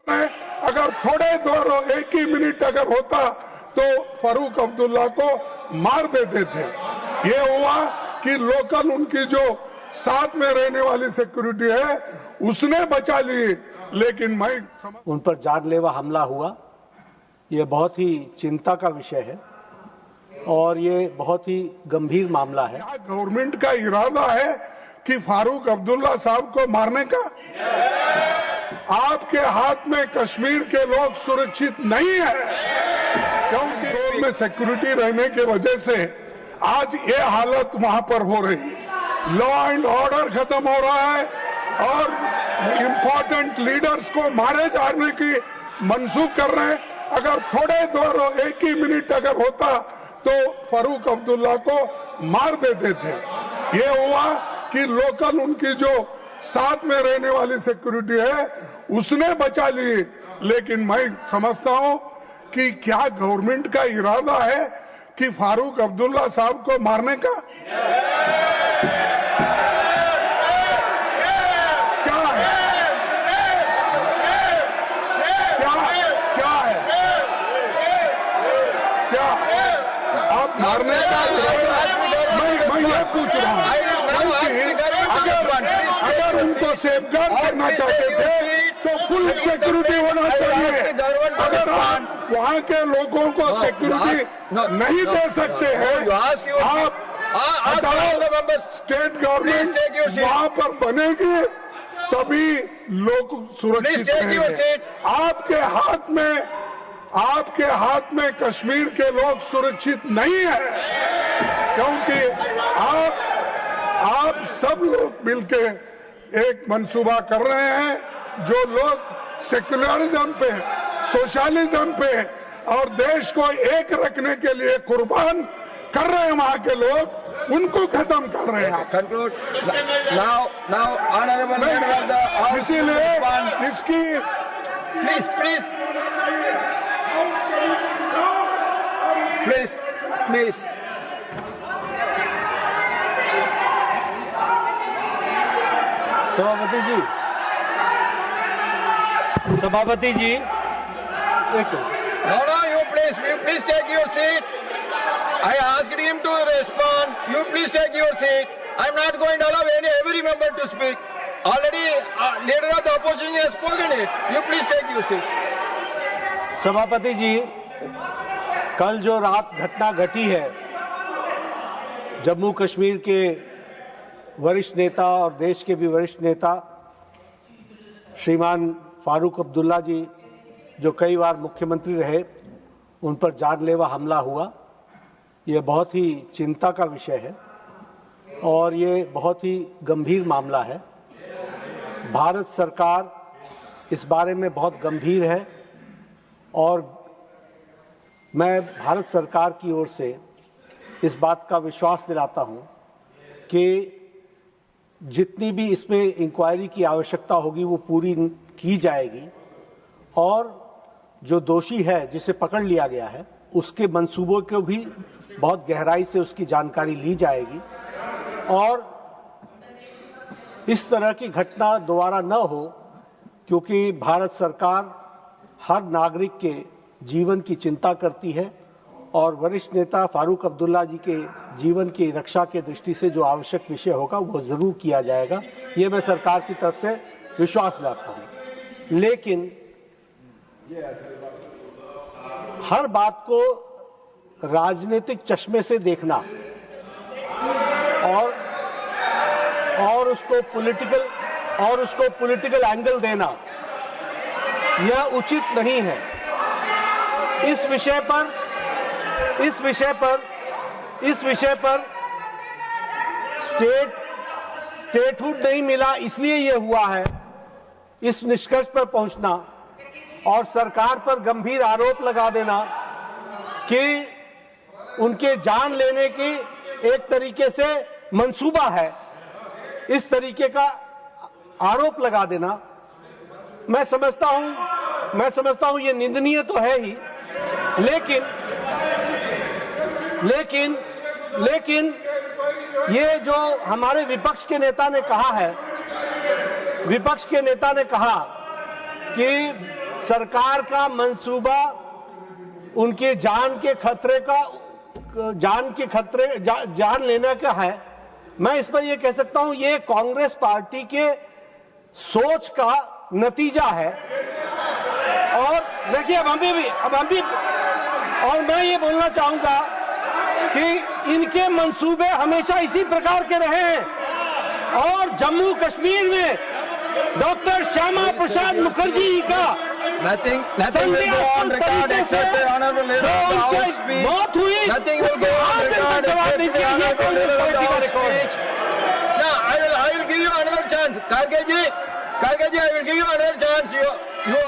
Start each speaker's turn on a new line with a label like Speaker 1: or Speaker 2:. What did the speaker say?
Speaker 1: अगर थोड़े देर एक ही मिनट अगर होता तो फारूक अब्दुल्ला को मार देते थे। ये हुआ कि लोकल उनकी जो साथ में रहने वाली सिक्योरिटी है उसने बचा ली, लेकिन मैं
Speaker 2: उन पर जानलेवा हमला हुआ। ये बहुत ही चिंता का विषय है और ये बहुत ही गंभीर मामला है।
Speaker 1: गवर्नमेंट का इरादा है कि फारूक अब्दुल्ला साहब को मारने का। आपके हाथ में कश्मीर के लोग सुरक्षित नहीं है, क्योंकि रोड में सिक्योरिटी रहने की वजह से आज ये हालत वहां पर हो रही है। लॉ एंड ऑर्डर खत्म हो रहा है और इम्पोर्टेंट लीडर्स को मारे जाने की मंसूख कर रहे हैं। अगर थोड़े देर एक ही मिनट अगर होता तो फारूक अब्दुल्ला को मार देते थे। ये हुआ कि लोकल उनकी जो साथ में रहने वाली सिक्योरिटी है उसने बचा ली, लेकिन मैं समझता हूं कि क्या गवर्नमेंट का इरादा है कि फारूक अब्दुल्ला साहब को मारने का। क्या है, क्या है, क्या आप मारने का मैं ये पूछ रहा हूँ। अगर उनको सेफगार्ड करना चाहते थे तो फुल सिक्योरिटी होना चाहिए। अगर आप वहाँ के लोगों को सिक्योरिटी नहीं दे सकते हैं, आप स्टेट गवर्नमेंट वहाँ पर बनेगी तभी लोग सुरक्षित रहेंगे। आपके हाथ में कश्मीर के लोग सुरक्षित नहीं है, क्योंकि आप सब लोग मिलके एक मंसूबा कर रहे हैं। जो लोग सेक्युलरिज्म पे, सोशलिज्म पे और देश को एक रखने के लिए कुर्बान कर रहे हैं, वहां के लोग उनको खत्म कर रहे हैं। इसीलिए इसकी
Speaker 3: प्लीज
Speaker 2: सभापति जी
Speaker 3: No, you please take your seat. I asked him to respond. You please take your seat. I'm not going to allow every member to speak. Already, leader of the opposition has spoken it. You please take your seat.
Speaker 2: सभापति जी, कल जो रात घटना घटी है, जम्मू कश्मीर के वरिष्ठ नेता और देश के भी वरिष्ठ नेता श्रीमान फारूक अब्दुल्ला जी, जो कई बार मुख्यमंत्री रहे, उन पर जानलेवा हमला हुआ। ये बहुत ही चिंता का विषय है और ये बहुत ही गंभीर मामला है। भारत सरकार इस बारे में बहुत गंभीर है और मैं भारत सरकार की ओर से इस बात का विश्वास दिलाता हूं कि जितनी भी इसमें इंक्वायरी की आवश्यकता होगी वो पूरी की जाएगी और जो दोषी है जिसे पकड़ लिया गया है उसके मंसूबों को भी बहुत गहराई से उसकी जानकारी ली जाएगी और इस तरह की घटना दोबारा न हो, क्योंकि भारत सरकार हर नागरिक के जीवन की चिंता करती है और वरिष्ठ नेता फारूक अब्दुल्ला जी के जीवन की रक्षा के दृष्टि से जो आवश्यक विषय होगा वो जरूर किया जाएगा। ये मैं सरकार की तरफ से विश्वास दिलाता हूं। लेकिन हर बात को राजनीतिक चश्मे से देखना और उसको पॉलिटिकल एंगल देना यह उचित नहीं है। इस विषय पर स्टेटहुड नहीं मिला, इसलिए यह हुआ है। इस निष्कर्ष पर पहुंचना और सरकार पर गंभीर आरोप लगा देना कि उनके जान लेने की एक तरीके से मंसूबा है, इस तरीके का आरोप लगा देना, मैं समझता हूं ये निंदनीय तो है ही, लेकिन ये जो हमारे विपक्ष के नेता ने कहा कि सरकार का मंसूबा उनके जान लेने का है। मैं इस पर यह कह सकता हूं, ये कांग्रेस पार्टी के सोच का नतीजा है। और देखिए अब हम भी और मैं ये बोलना चाहूंगा कि इनके मंसूबे हमेशा इसी प्रकार के रहे हैं और जम्मू कश्मीर में डॉक्टर श्यामा प्रसाद मुखर्जी का मौत हुई, उसके बाद इनका जवाब नहीं दिया। ये कांग्रेस पार्टी का रिकॉर्ड है।
Speaker 3: I will give you another chance. Karge ji, I will give you another chance. You